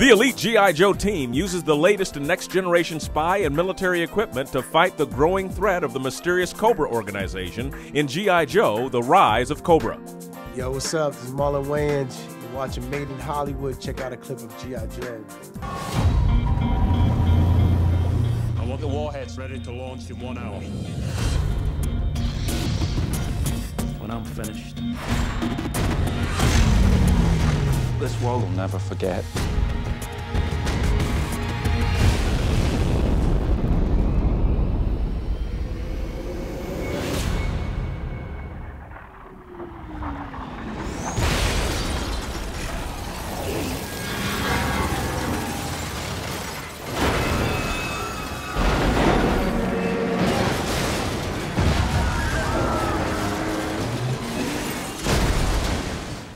The elite G.I. Joe team uses the latest and next-generation spy and military equipment to fight the growing threat of the mysterious Cobra organization in G.I. Joe, The Rise of Cobra. Yo, what's up? This is Marlon Wayans. You're watching Made in Hollywood. Check out a clip of G.I. Joe. I want the warheads ready to launch in 1 hour. When I'm finished, this world will never forget.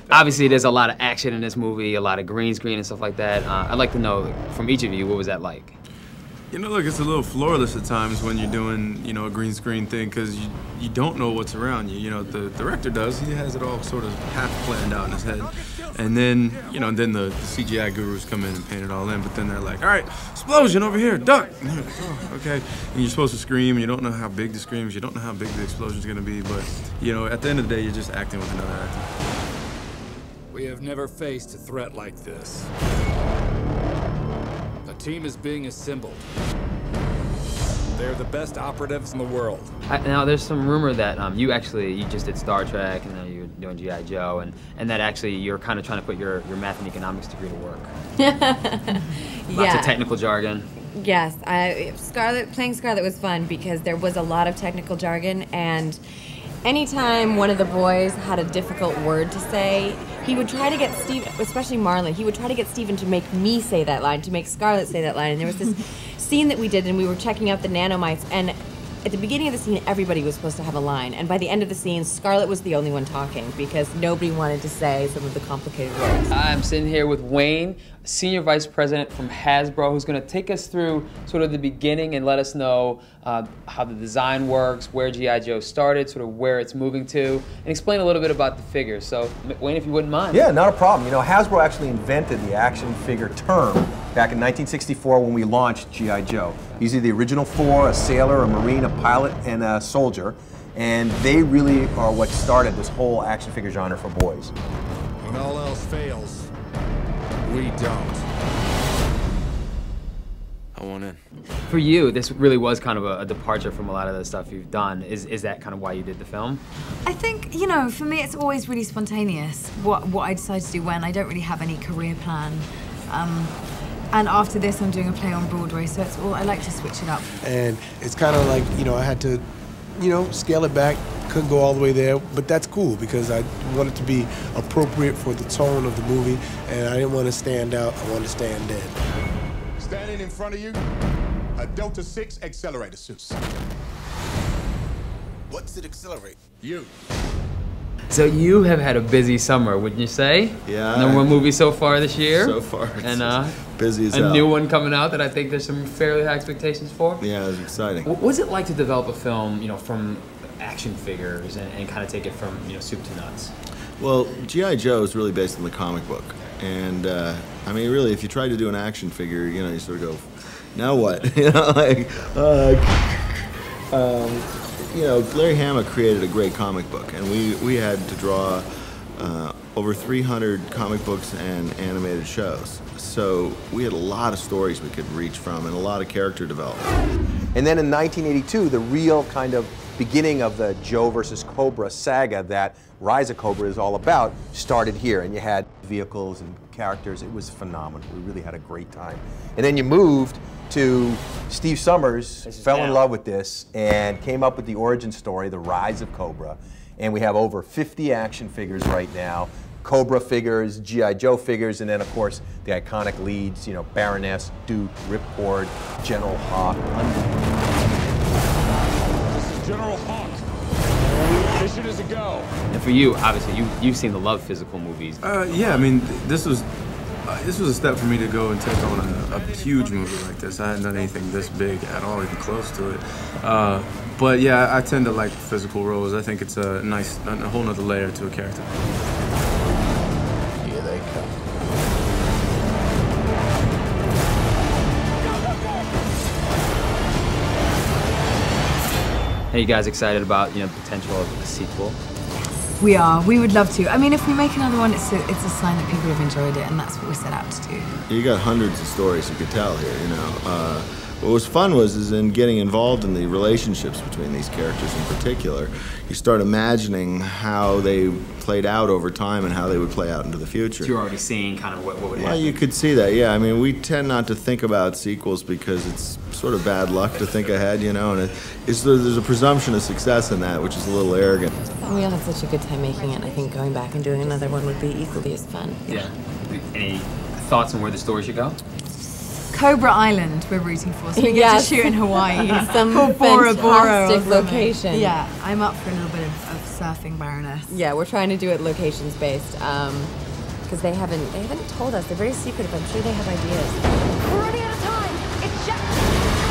Obviously, there's a lot of action in this movie, a lot of green screen and stuff like that. I'd like to know from each of you, what was that like? You know, look, it's a little floorless at times when you're doing, you know, a green screen thing because you don't know what's around you. You know, the director does. He has it all sort of half planned out in his head. And then, you know, then the CGI gurus come in and paint it all in. But then they're like, all right, explosion over here, duck. And you're like, oh, okay. And you're supposed to scream, and you don't know how big the scream is. You don't know how big the explosion's going to be. But, you know, at the end of the day, you're just acting with another actor. We have never faced a threat like this. A team is being assembled. They're the best operatives in the world. Now, there's some rumor that you just did Star Trek, and then you're doing G.I. Joe, and that actually you're kind of trying to put your math and economics degree to work. Lots of technical jargon. Yes, playing Scarlet was fun because there was a lot of technical jargon, and anytime one of the boys had a difficult word to say, he would try to get Steven, especially Marlon, he would try to get Steven to make me say that line, to make Scarlet say that line. And there was this scene that we did, and we were checking out the nanomites, and at the beginning of the scene, everybody was supposed to have a line. And by the end of the scene, Scarlet was the only one talking because nobody wanted to say some of the complicated words. I'm sitting here with Wayne, Senior Vice President from Hasbro, who's going to take us through sort of the beginning and let us know how the design works, where G.I. Joe started, sort of where it's moving to, and explain a little bit about the figures. So, Wayne, if you wouldn't mind. Yeah, not a problem. You know, Hasbro actually invented the action figure term back in 1964 when we launched G.I. Joe. These are the original four: a sailor, a marine, a pilot, and a soldier. And they really are what started this whole action figure genre for boys. When all else fails, we don't. I want in. For you, this really was kind of a departure from a lot of the stuff you've done. Is that kind of why you did the film? I think, you know, for me it's always really spontaneous what I decide to do when. I don't really have any career plan. And after this, I'm doing a play on Broadway, so it's all, I like to switch it up. And it's kind of like, you know, I had to, you know, scale it back. Couldn't go all the way there, but that's cool because I wanted to be appropriate for the tone of the movie, and I didn't want to stand out. I wanted to stand in. Standing in front of you, a Delta 6 accelerator suit. What's it accelerate? You. So you have had a busy summer, wouldn't you say? Yeah. Number one movie so far this year. So far. And busy as a hell. new one coming out that I think there's some fairly high expectations for. Yeah, it's exciting. What was it like to develop a film, you know, from action figures and kind of take it from, you know, soup to nuts? Well, G.I. Joe is really based on the comic book. And, I mean, really, if you try to do an action figure, you know, you sort of go, now what? You know, like, you know, Larry Hama created a great comic book, and we had to draw over 300 comic books and animated shows. So we had a lot of stories we could reach from and a lot of character development. And then in 1982, the real kind of beginning of the Joe versus Cobra saga that Rise of Cobra is all about started here, and you had vehicles and characters. It was phenomenal. We really had a great time. And then you moved to Steve Summers, fell in love with this, and came up with the origin story, The Rise of Cobra. And we have over 50 action figures right now, Cobra figures, G.I. Joe figures, and then of course the iconic leads, you know, Baroness, Duke, Ripcord, General Hawk. This is General Hawk. Mission is a go. And for you, obviously, you've seen the Love physical movies. Yeah, I mean, this was a step for me to go and take on a huge movie like this. I hadn't done anything this big at all, even close to it. But yeah, I tend to like physical roles. I think it's a whole nother layer to a character. Here they come. Are you guys excited about, you know, the potential of a sequel? We are. We would love to. I mean, if we make another one, it's a sign that people have enjoyed it, and that's what we set out to do. You got hundreds of stories you could tell here, you know. What was fun is in getting involved in the relationships between these characters in particular. You start imagining how they played out over time and how they would play out into the future. So you're already seeing kind of what would happen. Well, you could see that, yeah. I mean, we tend not to think about sequels because it's sort of bad luck to think ahead, you know, and there's a presumption of success in that, which is a little arrogant. We all had such a good time making it. I think going back and doing another one would be equally as fun. Yeah. Any thoughts on where the story should go? Cobra Island we're rooting for, so we get Yes. to shoot in Hawaii. Some or Bora Bora or fantastic something. location. Yeah, I'm up for a little bit of surfing Baroness. Yeah, we're trying to do it locations based because they haven't told us. They're very secretive. I'm sure they have ideas. We're running out of time. It's just...